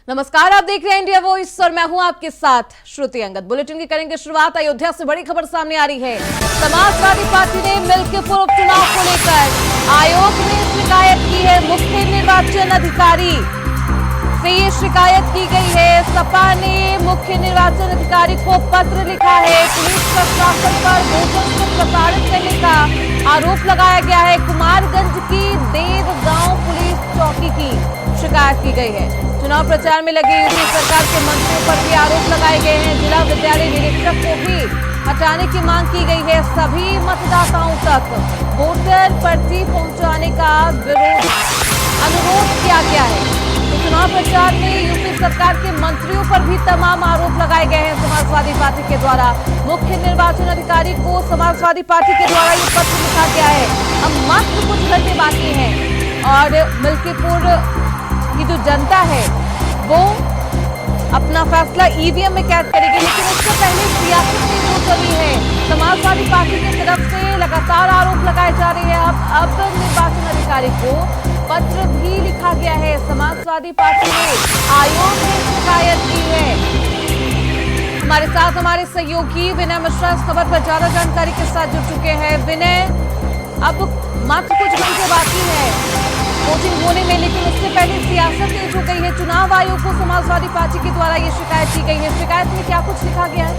नमस्कार, आप देख रहे हैं इंडिया वॉइस और मैं हूं आपके साथ श्रुति अंगद। बुलेटिन की करेंगे शुरुआत। अयोध्या से बड़ी खबर सामने आ रही है। समाजवादी पार्टी ने मिल्कीपुर उपचुनाव को लेकर आयोग में शिकायत की है। मुख्य निर्वाचन अधिकारी से ये शिकायत की गई है। सपा ने मुख्य निर्वाचन अधिकारी को पत्र लिखा है। पुलिस प्रशासन पर वोटर्स को प्रताड़ित करने का आरोप लगाया गया है। कुमारगंज की देव गांव पुलिस चौकी की शिकायत की गई है। चुनाव प्रचार में लगे यूपी सरकार के मंत्रियों पर भी आरोप लगाए गए हैं। जिला विद्यालय निरीक्षक को भी हटाने की मांग की गई है। सभी मतदाताओं तक वोटर पर्ची पहुंचाने का अनुरोध किया गया है। तो चुनाव प्रचार में यूपी सरकार के मंत्रियों पर भी तमाम आरोप लगाए गए हैं समाजवादी पार्टी के द्वारा। मुख्य निर्वाचन अधिकारी को समाजवादी पार्टी के द्वारा ये पत्र लिखा गया है। अब मात्र कुछ घंटे बाकी हैं और मिल्कीपुर की जो जनता है वो अपना फैसला ईवीएम में कैद करेगी, लेकिन उससे पहले सियासत में जो चली है समाजवादी पार्टी की तरफ से लगातार आरोप लगाए जा रहे हैं। अब निर्वाचन अधिकारी को पत्र भी लिखा गया है। समाजवादी पार्टी ने आयोग में शिकायत की है। हमारे साथ हमारे सहयोगी विनय मिश्रा इस खबर पर ज्यादा जानकारी के साथ जुड़ चुके हैं। विनय, अब मात्र कुछ घंटे बाकी है वोटिंग होने में, लेकिन उससे पहले सियासत तेज हो गई है। चुनाव आयोग को समाजवादी पार्टी के द्वारा ये शिकायत की गई है। शिकायत में क्या कुछ लिखा गया है?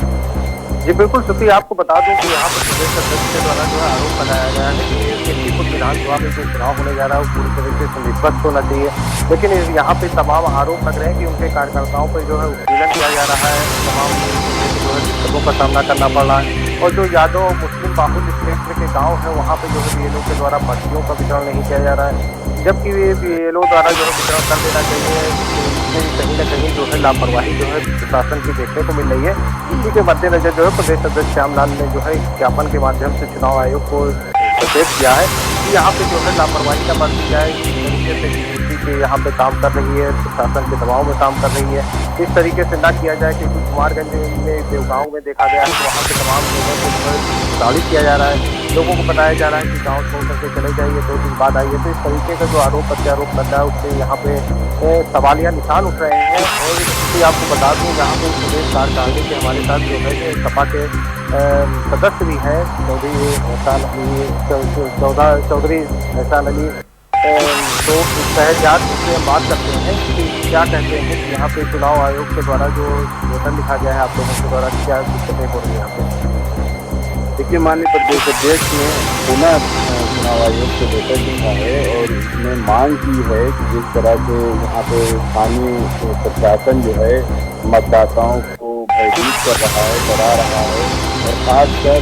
जी बिल्कुल श्रुति, आपको बता दूं कि यहाँ पर प्रदेश अध्यक्ष के द्वारा जो है आरोप लगाया गया है कि मिल्कीपुर विधानसभा में जो चुनाव होने जा रहा है वो पूरी तरीके से निष्पक्ष होना चाहिए। लेकिन यहाँ पे तमाम आरोप लग रहे हैं कि उनके कार्यकर्ताओं पर जो है उत्पीड़न किया जा रहा है। तमाम जो है दिक्कतों का सामना करना पड़ रहा है। और जो यादव मुस्लिम बाहुल्य क्षेत्र के गाँव है वहाँ पे जो है बीएलओ के द्वारा पर्चियों का वितरण नहीं किया जा रहा है, जबकि बीएलओ द्वारा जो है वितरण कर देना चाहिए। कहीं न कहीं जो है लापरवाही जो है प्रशासन की देखने को मिल रही है। इसी के मद्देनजर जो है प्रदेश अध्यक्ष श्यामलाल ने जो है ज्ञापन के माध्यम से चुनाव आयोग को निर्देश दिया है कि यहाँ पे जो है लापरवाही न बरती जाए। इस तरीके से बीजेपी के यहाँ पे काम कर रही है, प्रशासन के दबाव में काम कर रही है, इस तरीके से न किया जाए। क्योंकि कुमारगंज में देवगांव में देखा गया है तो वहाँ के तमाम लोगों को जो है प्रताड़ित किया जा रहा है। लोगों को बताया जा रहा है कि गाँव छोड़ करके चले जाइए, 2 दिन बाद आइए। तो इस तरीके का जो आरोप प्रत्यारोप कर रहा है उससे यहाँ पे सवालिया निशान उठ रहे हैं। और आपको बता दूं यहाँ पे प्रदेश कार्यकारिणी के हमारे साथ जो है सपा के सदस्य भी हैं, चौधरी एहसान अली। तो शहजाद से बात करते हैं कि क्या कहते हैं कि यहाँ पे चुनाव आयोग के द्वारा जो लेटर लिखा गया है आप लोगों के द्वारा, क्या दिक्कतें हो रही है यहाँ पे? देखिए, माननीय प्रदेश अध्यक्ष ने पुनः चुनाव आयोग को लेटर लिखा है और इसमें मांग की है कि जिस तरह से यहाँ पे स्थानीय प्रशासन जो है मतदाताओं को भयभीत कर रहा है, डरा रहा है, और खासकर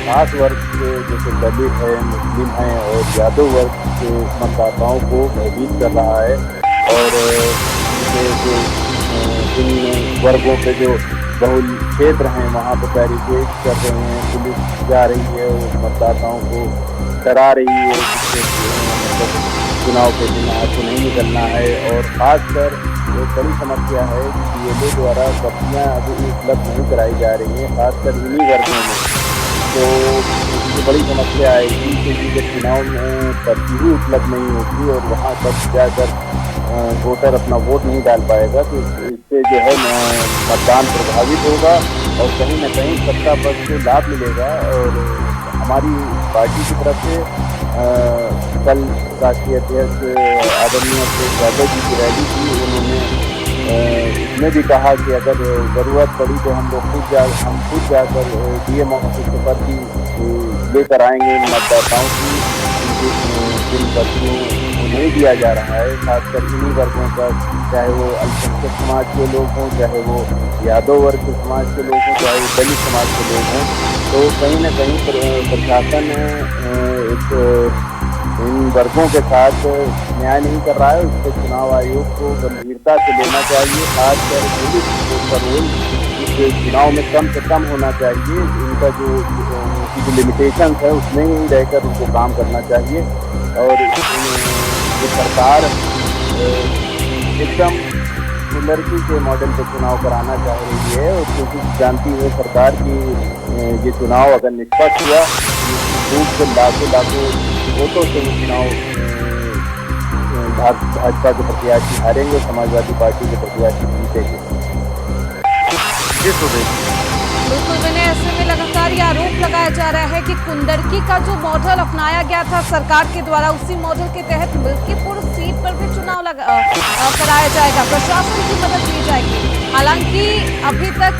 खास वर्ग के जैसे दलित है, मुस्लिम हैं और यादव वर्ग के मतदाताओं को भयभीत कर रहा है। और इन वर्गों के जो बहुल क्षेत्र हैं वहाँ पर बैरिकेड कर रहे हैं, पुलिस जा रही है मतदाताओं को डरा रही है कि मतलब चुनाव के दिन आपको नहीं निकलना है। और ख़ासकर एक बड़ी समस्या है कि बीएलओ द्वारा पर्चियाँ अभी उपलब्ध नहीं कराई जा रही हैं, खासकर इन्हीं वर्गों में। तो इसकी बड़ी समस्या आएगी क्योंकि जब चुनाव में पर्ची ही उपलब्ध नहीं होगी और वहाँ तक जाकर वोटर अपना वोट नहीं डाल पाएगा तो इससे जो है मतदान प्रभावित होगा और कहीं न कहीं सत्ता पक्ष को लाभ मिलेगा। और हमारी पार्टी की तरफ से कल राष्ट्रीय अध्यक्ष आदरणीय अखिलेश यादव जी की रैली थी। उन्होंने इसमें भी कहा कि अगर ज़रूरत पड़ी तो हम खुद जाकर डीएम ऑफिस पर भी लेकर आएंगे मतदाताओं की जिन पर्चियों को नहीं दिया जा रहा है, खासकर इन्हीं वर्गों का, चाहे वो अल्पसंख्यक समाज के लोग हों, चाहे वो यादव वर्ग के समाज के लोग हों, चाहे वो दलित समाज के लोग हों। तो कहीं न कहीं प्रशासन इन वर्गों के साथ न्याय नहीं कर रहा है। उसको चुनाव आयोग को गंभीरता से लेना चाहिए। खासकर पुलिस का रोल इस चुनाव में कम से कम होना चाहिए। इनका जो लिमिटेशन है उसमें ही रहकर उनको काम करना चाहिए। और ये सरकार एकदम लड़की के मॉडल पर चुनाव कराना चाह रही है। और क्योंकि जानती है सरकार की ये चुनाव अगर निष्पक्ष हुआ तो लाखों वोटों से वो चुनाव भाजपा के प्रत्याशी हारेंगे, समाजवादी पार्टी के प्रत्याशी जीतेंगे। बिल्कुल विनय, ऐसे में लगातार ये आरोप लगाया जा रहा है कि कुंडरकी का जो मॉडल अपनाया गया था सरकार के द्वारा, उसी मॉडल के तहत मिल्कीपुर सीट पर भी चुनाव कराया जाएगा, प्रशासन की मदद ली जाएगी। हालांकि अभी तक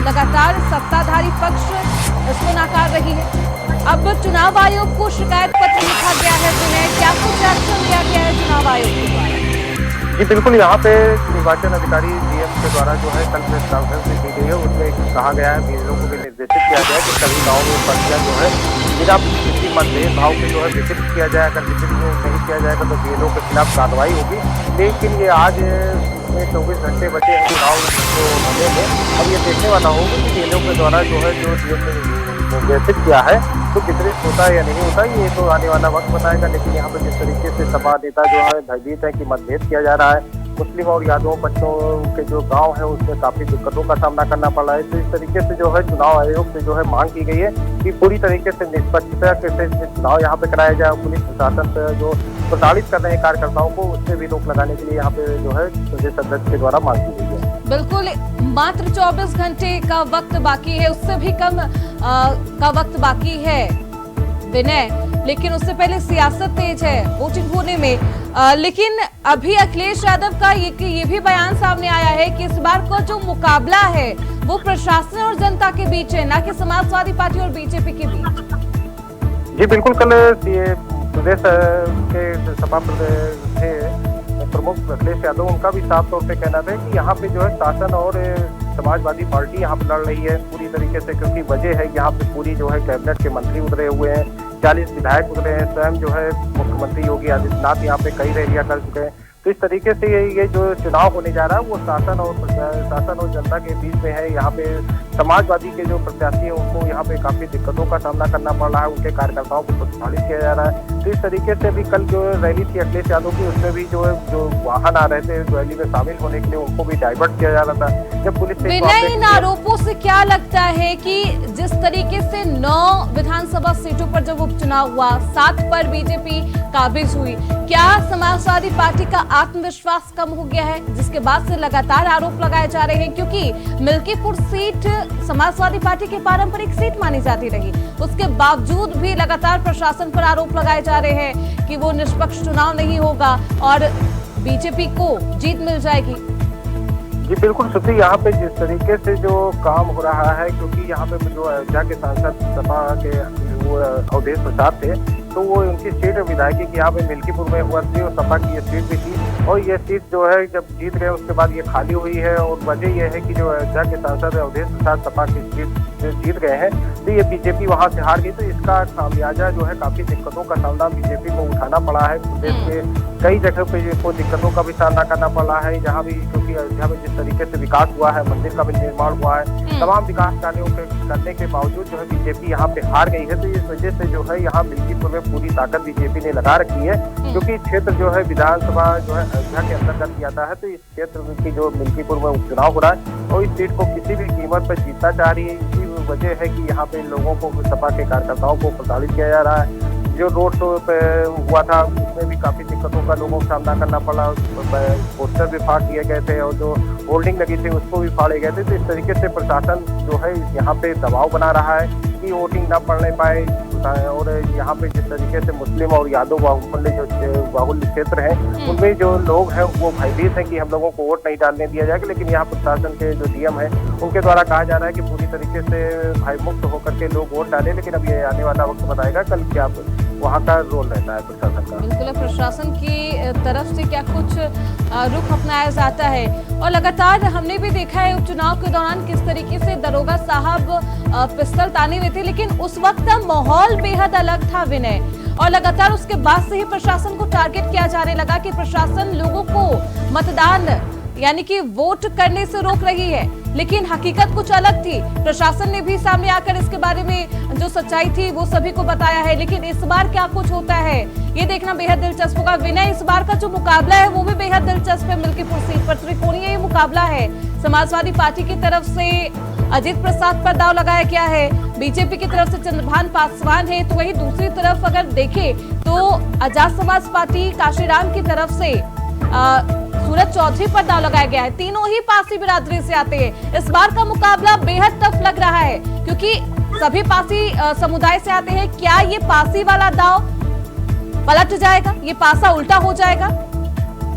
लगातार सत्ताधारी पक्ष इसको नकार रही है। अब चुनाव आयोग को शिकायत पत्र लिखा गया है विनय, क्या कुछ एक्शन लिया गया है चुनाव आयोग के द्वारा? जी बिल्कुल, यहाँ पे निर्वाचन अधिकारी डीएम के द्वारा जो है कल प्रेस कॉन्फ्रेंस की गई है, उसमें कहा गया है, बीएलओ को भी निर्देशित किया गया है कि सभी गाँव में पर्चियां जो है बिना किसी मतभेद भाव के जो है वितरित किया जाए। अगर वितरित नहीं किया जाएगा तो बीएलओ के खिलाफ कार्रवाई होगी। लेकिन ये आज में 24 घंटे बचे हैं चुनाव को होने में। अब ये देखने वाला होगा कि बीएलओ के द्वारा जो है जो डीएम ने निर्देशित किया है तो वितरित होता है या नहीं होता, ये तो आने वाला वक्त बताएगा। लेकिन यहाँ पे जिस तरीके से सपा नेता जो है भयभीत है कि मतभेद किया जा रहा है, मुस्लिम और यादव पक्षों के जो गांव है उसमें काफी दिक्कतों का सामना करना पड़ रहा है, तो इस तरीके से जो है चुनाव आयोग से जो है मांग की गई है कि पूरी तरीके से निष्पक्षता से चुनाव यहाँ पे कराया जाए। पुलिस प्रशासन से जो प्रताड़ित कर रहे हैं कार्यकर्ताओं को, उससे भी रोक लगाने के लिए यहाँ पे जो है प्रदेश अध्यक्ष के द्वारा मांग की गई है। बिल्कुल, मात्र 24 घंटे का वक्त बाकी है, उससे भी कम का वक्त बाकी है विनय, लेकिन उससे पहले सियासत तेज है वोटिंग होने में। लेकिन अभी अखिलेश यादव का ये भी बयान सामने आया है कि इस बार का जो मुकाबला है वो प्रशासन और जनता के बीच है, ना कि समाजवादी पार्टी और बीजेपी के बीच। जी बिल्कुल, कल प्रदेश के सपा प्रमुख अखिलेश यादव, उनका भी साफ तौर पे कहना था कि यहाँ पे जो है शासन और समाजवादी पार्टी यहाँ पे लड़ रही है पूरी तरीके से, क्योंकि वजह है यहाँ पे पूरी जो है कैबिनेट के मंत्री उतरे हुए हैं, 40 विधायक उतरे हैं, स्वयं जो है मुख्यमंत्री योगी आदित्यनाथ यहाँ पे कई रैलियां कर चुके हैं। तो इस तरीके से ये जो चुनाव होने जा रहा है वो शासन और जनता के बीच में है। यहाँ पे समाजवादी के जो प्रत्याशी हैं उनको यहाँ पे काफी दिक्कतों का सामना करना पड़ रहा है, उनके कार्यकर्ताओं को प्रताड़ित किया जा रहा है। तो इस तरीके से भी कल जो रैली थी अखिलेश यादव की, उसमें भी जो वाहन आ रहे थे रैली में शामिल होने के लिए, उनको भी डाइवर्ट किया जा रहा था। जब पुलिस विनय, इन आरोपों से क्या लगता है कि जिस तरीके से 9 विधानसभा सीटों पर जब उपचुनाव हुआ, 7 पर बीजेपी काबिज हुई, क्या समाजवादी पार्टी का आत्मविश्वास कम हो गया है, जिसके बाद से लगातार आरोप लगाए जा रहे हैं? क्योंकि मिल्कीपुर सीट समाजवादी पार्टी की पारंपरिक सीट मानी जाती रही, उसके बावजूद भी लगातार प्रशासन पर आरोप लगाए जा रहे हैं कि वो निष्पक्ष चुनाव नहीं होगा और बीजेपी को जीत मिल जाएगी। जी बिल्कुल श्रुति, यहाँ पे जिस तरीके से जो काम हो रहा है, क्योंकि यहाँ पे जो अयोध्या के सांसद सपा के वो अवधेश प्रसाद थे, तो वो उनकी सीट विधायकी की यहाँ पे मिल्कीपुर में हुआ थी और सपा की ये सीट भी थी, और ये सीट जो है जब जीत गए उसके बाद ये खाली हुई है। और वजह यह है कि जो अयोध्या के सांसद अवधेश प्रसाद सपा की सीट जीत गए हैं, तो ये बीजेपी वहाँ से हार गई। तो इसका खामियाजा जो है काफी दिक्कतों का सामना बीजेपी को उठाना पड़ा है। प्रदेश के कई जगह पे को दिक्कतों का भी सामना करना पड़ रहा है, जहाँ भी क्योंकि अयोध्या में जिस तरीके से विकास हुआ है, मंदिर का भी निर्माण हुआ है, तमाम विकास कार्यों के करने के बावजूद जो है बीजेपी यहाँ पे हार गई है। तो इस वजह से जो है यहाँ मिल्कीपुर में पूरी ताकत बीजेपी ने लगा रखी है, क्योंकि क्षेत्र जो है विधानसभा जो है अयोध्या के अंतर्गत आता है। तो इस क्षेत्र की जो मिल्कीपुर में उपचुनाव हो रहा है और इस सीट को किसी भी कीमत पर जीतना चाह रही है। इसी वजह है कि यहाँ पे लोगों को, सपा के कार्यकर्ताओं को प्रताड़ित किया जा रहा है। जो रोड शो पे हुआ था उसमें भी काफी दिक्कतों का लोगों को सामना करना पड़ा, पोस्टर भी फाड़ दिए गए थे और जो होल्डिंग लगी थी उसको भी फाड़े गए थे। तो इस तरीके से प्रशासन जो है यहाँ पे दबाव बना रहा है कि वोटिंग ना पड़ने पाए। और यहाँ पे जिस तरीके से मुस्लिम और यादव बाहुल्य क्षेत्र है, उनमें जो लोग हैं वो भयभीत हैं कि हम लोगों को वोट नहीं डालने दिया जाएगा। लेकिन यहाँ प्रशासन के जो डीएम है उनके द्वारा कहा जा रहा है कि पूरी तरीके से भयमुक्त होकर के लोग वोट डालें। लेकिन अब ये आने वाला वक्त बताएगा कल क्या वहाँ का रोल रहता है प्रशासन का। बिल्कुल, प्रशासन की तरफ से क्या कुछ रुख अपनाया जाता है। और लगातार हमने भी देखा है उपचुनाव के दौरान किस तरीके से दरोगा साहब पिस्तौल ताने हुए थे, लेकिन उस वक्त का माहौल बेहद अलग था विनय। और लगातार उसके बाद से ही प्रशासन को टारगेट किया जाने लगा कि प्रशासन लोगों को मतदान यानी कि वोट करने से रोक रही है, लेकिन हकीकत कुछ अलग थी। प्रशासन ने भी सामने आकर इसके बारे में जो सच्चाई थी वो सभी को बताया है। लेकिन इस बार क्या कुछ होता है ये देखना बेहद दिलचस्प होगा विनय। इस बार का जो मुकाबला है वो भी बेहद दिलचस्प है। मिल्कीपुर सीट पर त्रिकोणीय मुकाबला है। समाजवादी पार्टी की तरफ से अजीत प्रसाद पर दांव लगाया गया है। बीजेपी की तरफ से चंद्रभान पासवान है, तो वहीं दूसरी तरफ अगर देखें तो आजाद समाज पार्टी काशीराम की तरफ से सूरज चौधरी पर दांव लगाया गया है। तीनों ही पासी बिरादरी से आते हैं। इस बार का मुकाबला बेहद टफ लग रहा है क्योंकि सभी पासी समुदाय से आते हैं। क्या ये पासी वाला दांव पलट जाएगा, ये पासा उल्टा हो जाएगा?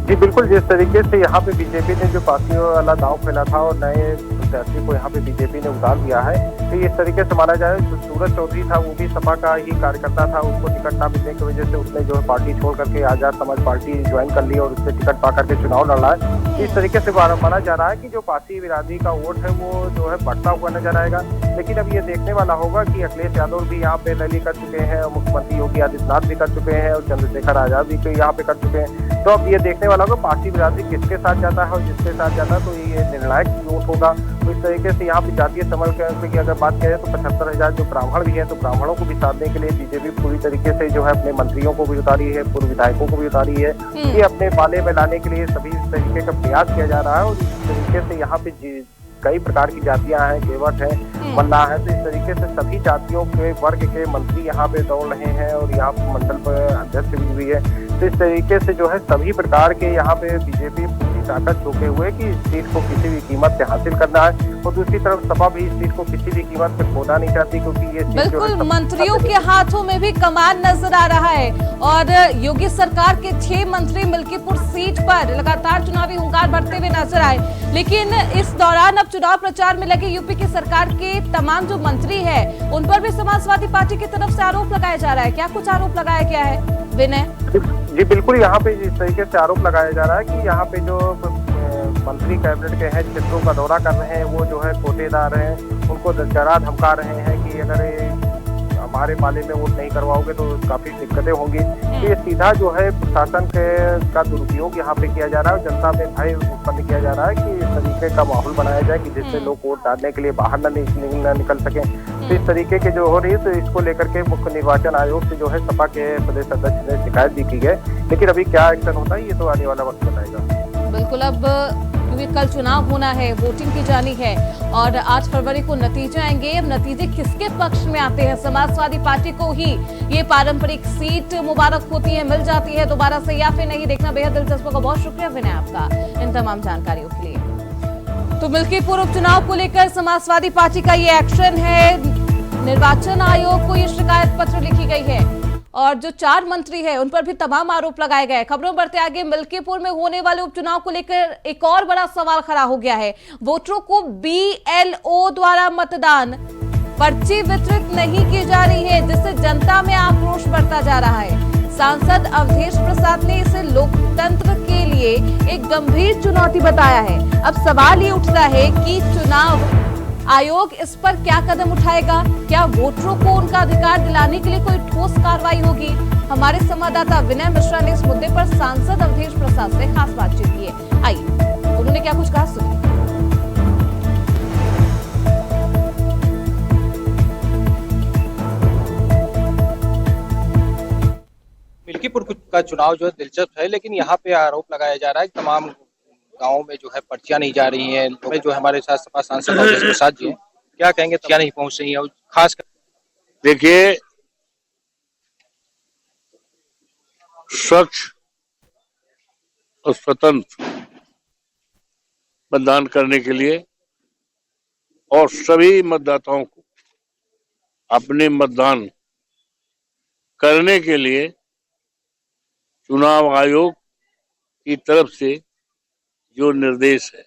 जी बिल्कुल, जिस तरीके से यहाँ पे बीजेपी ने जो पार्टियों वाला दांव खेला था और नए प्रत्याशी को यहाँ पे बीजेपी ने उतार दिया है, तो इस तरीके से माना जाए जो सूरज चौधरी था वो भी सपा का ही कार्यकर्ता था। उसको टिकट ना मिलने की वजह से उसने जो है पार्टी छोड़ करके आजाद समाज पार्टी ज्वाइन कर ली और उससे टिकट पा करके चुनाव लड़ा है। इस तरीके से माना जा रहा है कि जो पासी बिरादरी का वोट है वो जो है बढ़ता हुआ नजर आएगा। लेकिन अब ये देखने वाला होगा कि अखिलेश यादव भी यहाँ पे रैली कर चुके हैं, मुख्यमंत्री योगी आदित्यनाथ भी कर चुके हैं और चंद्रशेखर आजाद भी यहाँ पे कर चुके हैं। तो अब ये देखने वाला होगा पासी बिरादरी किसके साथ जाता है और जिसके साथ जाता है तो ये निर्णायक वोट होगा। तो इस तरीके से यहाँ पे जातीय समर की अगर बात करें तो 75,000 जो ब्राह्मण भी है, तो ब्राह्मणों को भी साधने के लिए बीजेपी पूरी तरीके से जो है अपने मंत्रियों को भी उतारी है, पूर्व विधायकों को भी उतारी है, कि अपने पाले में लाने के लिए सभी तरीके का प्रयास किया जा रहा है। और इस तरीके से यहाँ पे कई प्रकार की जातियां हैं, केवट है, मल्ला है, तो इस तरीके से सभी जातियों के वर्ग के मंत्री यहाँ पे दौड़ रहे हैं और यहाँ मंडल पर अध्यक्ष भी हुई है। तो इस तरीके से जो है सभी प्रकार के यहाँ पे बीजेपी पूरी ताकत झोंके हुए कि इस सीट को किसी भी कीमत से हासिल करना है। और दूसरी तरफ सपा भी इस सीट को किसी भी कीमत पे खोना नहीं चाहती, क्योंकि ये बिल्कुल मंत्रियों के हाथों में भी कमान नजर आ रहा है और योगी सरकार के 6 मंत्री मिल्कीपुर सीट पर लगातार चुनावी हुंकार भरते हुए नजर आए। लेकिन इस दौरान अब चुनाव प्रचार में लगे यूपी की सरकार के तमाम जो मंत्री हैं, उन पर भी समाजवादी पार्टी की तरफ से आरोप लगाया जा रहा है। क्या कुछ आरोप लगाया गया है विनय? जी बिल्कुल, यहाँ पे इस तरीके से आरोप लगाया जा रहा है कि यहाँ पे जो मंत्री कैबिनेट के हैं क्षेत्रों का दौरा कर रहे हैं, वो जो है कोटेदार हैं, उनको डरा धमका रहे हैं कि अगर हमारे पाले में वोट नहीं करवाओगे तो काफी दिक्कतें होंगी। तो ये सीधा जो है प्रशासन का दुरुपयोग यहाँ पे किया जा रहा है और जनता में भय उत्पन्न किया जा रहा है कि इस तरीके का माहौल बनाया जाए कि जिससे लोग वोट डालने के लिए बाहर न निकल सके। तो इस तरीके के जो हो रही है, तो इसको लेकर के मुख्य निर्वाचन आयोग से जो है सपा के प्रदेश अध्यक्ष ने शिकायत भी की है। लेकिन अभी क्या एक्शन होता है ये तो आने वाला वक्त बताएगा। बिल्कुल, अब क्योंकि कल चुनाव होना है, वोटिंग की जानी है और 8 फरवरी को नतीजे आएंगे। अब नतीजे किसके पक्ष में आते हैं? समाजवादी पार्टी को ही ये पारंपरिक सीट मुबारक होती है, मिल जाती है दोबारा से, या फिर नहीं, देखना बेहद दिलचस्प होगा। बहुत शुक्रिया विनय आपका इन तमाम जानकारियों के लिए। तो मिल्कीपुर उपचुनाव को लेकर समाजवादी पार्टी का ये एक्शन है। निर्वाचन आयोग को ये शिकायत पत्र लिखी गई है और जो 4 मंत्री हैं उन पर भी तमाम आरोप लगाए गए। खबरों बढ़ते आगे, मिल्कीपुर में होने वाले उपचुनाव को लेकर एक और बड़ा सवाल खड़ा हो गया है। वोटरों को BLO द्वारा मतदान पर्ची वितरित नहीं की जा रही है, जिससे जनता में आक्रोश बढ़ता जा रहा है। सांसद अवधेश प्रसाद ने इसे लोकतंत्र के लिए एक गंभीर चुनौती बताया है। अब सवाल ये उठ रहा है कि चुनाव आयोग इस पर क्या कदम उठाएगा? क्या वोटरों को उनका अधिकार दिलाने के लिए कोई ठोस कार्रवाई होगी? हमारे संवाददाता विनय मिश्रा ने इस मुद्दे पर सांसद अवधेश प्रसाद से खास बातचीत की है। आइए उन्होंने क्या कुछ कहा, सुनिए। मिल्कीपुर का चुनाव जो है दिलचस्प है, लेकिन यहाँ पे आरोप लगाया जा रहा है कि तमाम गाँव में जो है पर्चियां नहीं जा रही हैं। जो हमारे साथ सपा सांसद अवधेश प्रसाद जी हैं, क्या कहेंगे? क्या नहीं पहुंच रही है? और खास देखिए, स्वच्छ और स्वतंत्र मतदान करने के लिए और सभी मतदाताओं को अपने मतदान करने के लिए चुनाव आयोग की तरफ से जो निर्देश है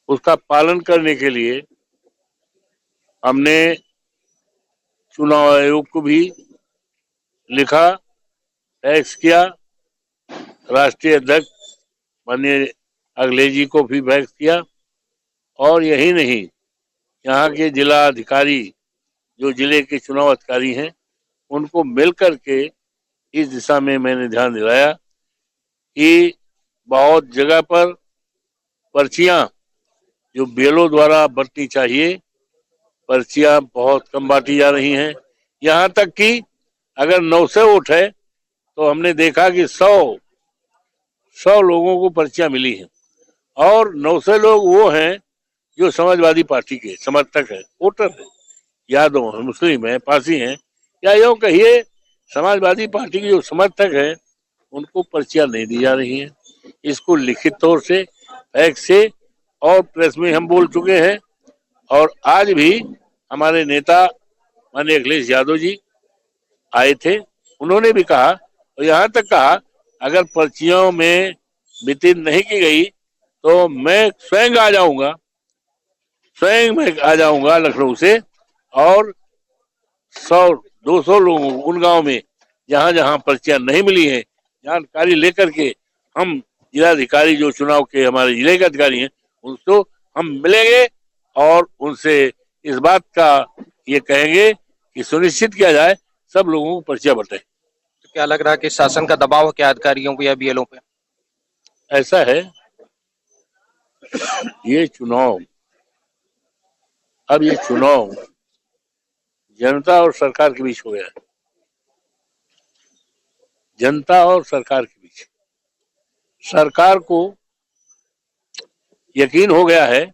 उसका पालन करने के लिए हमने चुनाव आयोग को भी लिखा, टैक्स किया, राष्ट्रीय अध्यक्ष माननीय अखिलेश जी को भी व्यक्त किया। और यही नहीं, यहाँ के जिला अधिकारी जो जिले के चुनाव अधिकारी हैं उनको मिलकर के इस दिशा में मैंने ध्यान दिलाया कि बहुत जगह पर पर्चियां जो BLO द्वारा बंटनी चाहिए, पर्चियां बहुत कम बांटी जा रही हैं। यहाँ तक कि अगर 900 वोट है तो हमने देखा कि 100 लोगों को पर्चियां मिली हैं और 900 लोग वो हैं जो समाजवादी पार्टी के समर्थक है, वोटर है, यादव है, मुस्लिम है, पारसी हैं, या यूं कहिए समाजवादी पार्टी के जो समर्थक है, उनको पर्चियां नहीं दी जा रही हैं। इसको लिखित तौर से, फैक्स से और प्रेस में हम बोल चुके हैं। और आज भी हमारे नेता माननीय अखिलेश यादव जी आए थे, उन्होंने भी कहा और यहाँ तक कहा अगर पर्चियों में वितरण नहीं की गई तो मैं स्वयं मैं आ जाऊंगा लखनऊ से और 100-200 लोगों को उन गांव में जहां जहां पर्चियां नहीं मिली हैं जानकारी लेकर के हम जिलाधिकारी जो चुनाव के हमारे जिले के अधिकारी हैं उनको हम मिलेंगे और उनसे इस बात का ये कहेंगे कि सुनिश्चित किया जाए सब लोगों को पर्चियां बंटे। तो क्या लग रहा है कि शासन का दबाव है क्या अधिकारियों को या बीएलओ पे? ऐसा है, ये चुनाव जनता और सरकार के बीच हो गया है। जनता और सरकार के बीच सरकार को यकीन हो गया है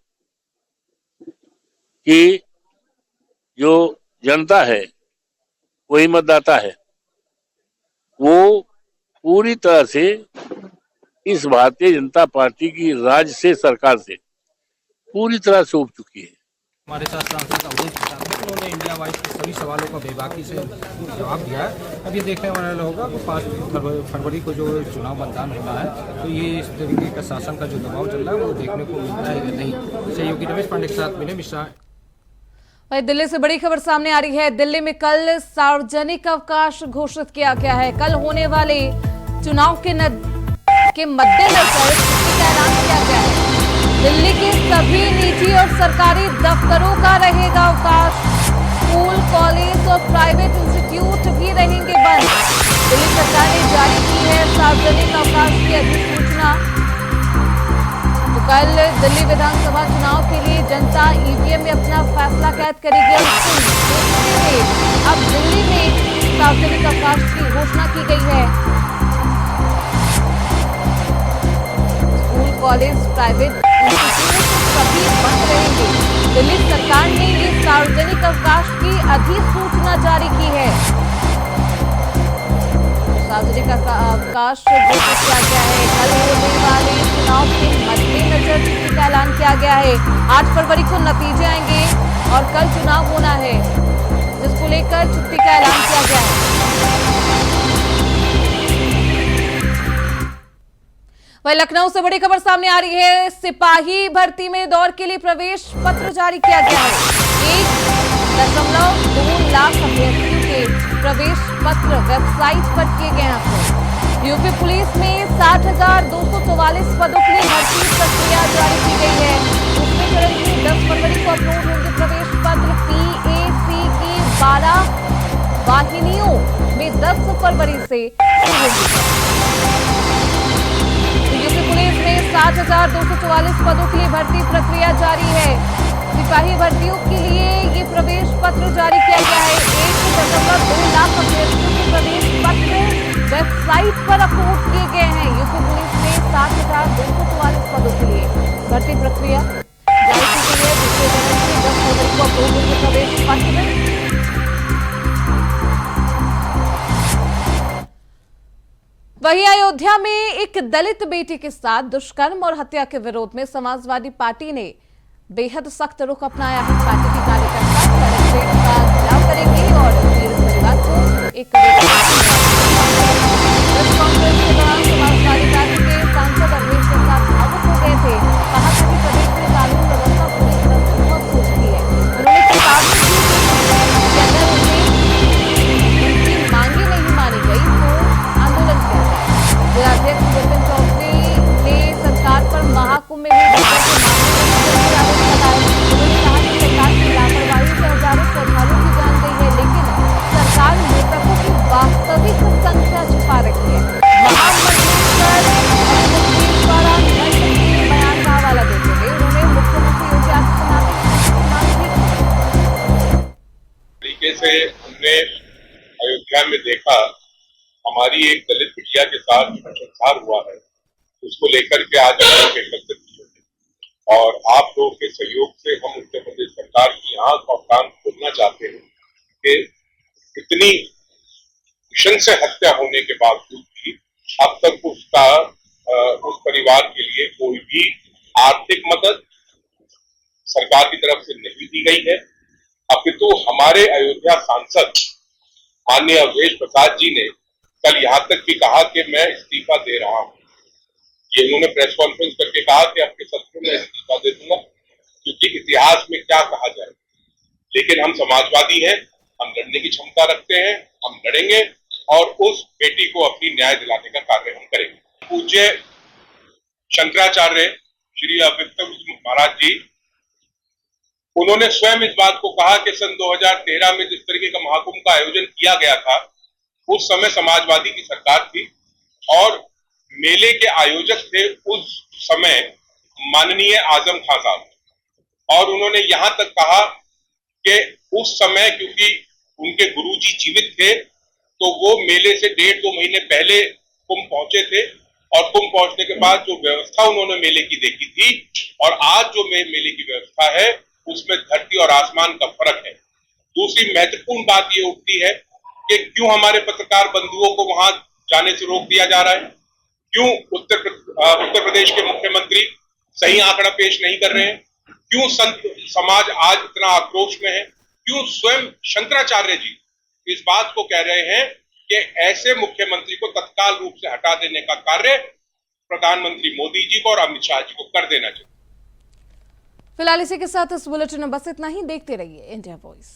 कि जो जनता है वही मतदाता है, वो पूरी तरह से इस भारतीय जनता पार्टी की राज्य से सरकार से पूरी तरह से उब चुकी है। हमारे साथ सांसद अवधेश प्रसाद हैं, उन्होंने इंडिया वाइज के सभी सवालों का बेबाकी से जवाब दिया है। अब ये देखने वाला होगा कि 5 फरवरी को जो चुनाव मतदान होना है तो ये इस तरीके का शासन का जो दबाव चल रहा है वो देखने को मिलता है या नहीं। सहयोगी रमेश पांडे के साथ मिले मिश्रा। वहीं दिल्ली से बड़ी खबर सामने आ रही है। दिल्ली में कल सार्वजनिक अवकाश घोषित किया गया है। कल होने वाले चुनाव के मद्देनजर छुट्टी का ऐलान किया गया है। दिल्ली के सभी निजी और सरकारी दफ्तरों का रहेगा अवकाश। स्कूल, कॉलेज और प्राइवेट इंस्टीट्यूट भी रहेंगे बंद। दिल्ली सरकार ने जारी की है सार्वजनिक अवकाश की अधिसूचना। तो कल दिल्ली विधानसभा चुनाव के लिए जनता ईवीएम में अपना फैसला कैद करेगी और देखते हुए अब दिल्ली में सार्वजनिक अवकाश की घोषणा की गई है। स्कूल, कॉलेज, प्राइवेट सभी बंद रहेंगे। दिल्ली सरकार ने ये सार्वजनिक अवकाश की अधिसूचना जारी की है। सार्वजनिक अवकाश घोषित किया गया है। कल होने वाले चुनाव के मद्देनजर छुट्टी का ऐलान किया गया है। 8 फरवरी को नतीजे आएंगे और कल चुनाव होना है, जिसको लेकर छुट्टी का ऐलान किया गया है। वहीं लखनऊ से बड़ी खबर सामने आ रही है। सिपाही भर्ती में दौर के लिए प्रवेश पत्र जारी किया गया है। 1.2 लाख अभ्यर्थियों के प्रवेश पत्र वेबसाइट पर किए गए हैं अपलोड। यूपी पुलिस में 60,244 पदों के लिए भर्ती प्रक्रिया जारी की गई है। दूसरे चरण की 10 फरवरी को अपलोड होंगे प्रवेश पत्र। PAC की 12 वाहिनियों में 10 फरवरी से शुरू होगी। यूपी पुलिस में 60,244 पदों के लिए भर्ती प्रक्रिया जारी है। सिपाही भर्तियों के लिए ये प्रवेश पत्र जारी किया गया है। 1.2 लाख अभ्यर्थियों के प्रवेश पत्र वेबसाइट पर अपलोड किए गए हैं। यूपी पुलिस में 60,244 पदों के लिए भर्ती प्रक्रिया जारी की गई है। दूसरे चरण में 10 फरवरी को अपलोड होंगे प्रवेश पत्र। वहीं अयोध्या में एक दलित बेटी के साथ दुष्कर्म और हत्या के विरोध में समाजवादी पार्टी ने बेहद सख्त रुख अपनाया है। पार्टी के कार्यकर्ता कलेक्ट्रेट का घेराव करेंगे और पीड़ित परिवार को एक प्रेस कॉन्फ्रेंस के दौरान समाजवादी पार्टी के सांसद अवधेश प्रसाद भावुक हो गए थे। कहा था कि प्रदेश में कानून व्यवस्था पूरी तरह से ध्वस्त हो चुकी है। उन्होंने चेतावनी दी कि अगर उनकी मांगे नहीं मानी गई तो आंदोलन किया जाए। जिलाध्यक्ष विपिन चौधरी ने सरकार पर महाकुंभ में हुई घटना के मामले में आरोप लगाए। उन्होंने कहा कि सरकार की लापरवाही से हजारों श्रद्धालुओं की जान गई है, लेकिन सरकार मृतकों की वास्तविक संख्या छुपा रही है। महामंडलेश्वर द्वारा नष्ट के बयान का हवाला देते हुए उन्होंने मुख्यमंत्री योगी आदित्यनाथ की मांग भी की। तरीके से हमने अयोध्या में देखा, हमारी एक दलित बिटिया के साथ छेड़छाड़ हुआ है, उसको लेकर के आज हम लोग एकत्रित हुए। और आप लोगों के सहयोग से हम उत्तर प्रदेश सरकार की आंख और कान खोलना चाहते हैं कि इतनी भीषण से हत्या होने के बावजूद भी अब तक उस परिवार के लिए कोई भी आर्थिक मदद सरकार की तरफ से नहीं दी गई है। अपितु हमारे अयोध्या सांसद माननीय अवधेश प्रसाद जी ने कल यहाँ तक भी कहा कि मैं इस्तीफा दे रहा हूँ। ये उन्होंने प्रेस कॉन्फ्रेंस करके कहा कि आपके सत्र में इस्तीफा दे दूंगा, क्योंकि इतिहास में क्या कहा जाए। लेकिन हम समाजवादी हैं, हम लड़ने की क्षमता रखते हैं, हम लड़ेंगे और उस बेटी को अपनी न्याय दिलाने का कार्य हम करेंगे। पूज्य शंकराचार्य श्री अवित्तम महाराज जी, उन्होंने स्वयं इस बात को कहा कि सन 2013 में जिस तरीके का महाकुंभ का आयोजन किया गया था, उस समय समाजवादी की सरकार थी और मेले के आयोजक थे उस समय माननीय आजम खान साहब। और उन्होंने यहां तक कहा कि उस समय क्योंकि उनके गुरुजी जीवित थे तो वो मेले से 1.5-2 महीने पहले कुंभ पहुंचे थे और कुंभ पहुंचने के बाद जो व्यवस्था उन्होंने मेले की देखी थी और आज जो मेले की व्यवस्था है उसमें धरती और आसमान का फर्क है। दूसरी महत्वपूर्ण बात ये उठती है कि क्यों हमारे पत्रकार बंधुओं को वहां जाने से रोक दिया जा रहा है, क्यों उत्तर प्रदेश के मुख्यमंत्री सही आंकड़ा पेश नहीं कर रहे हैं, क्यों संत समाज आज इतना आक्रोश में है, क्यों स्वयं शंकराचार्य जी इस बात को कह रहे हैं कि ऐसे मुख्यमंत्री को तत्काल रूप से हटा देने का कार्य प्रधानमंत्री मोदी जी को और अमित शाह जी को कर देना चाहिए। फिलहाल इसी के साथ इस बुलेटिन में बस इतना ही। देखते रहिए इंडिया वॉइस।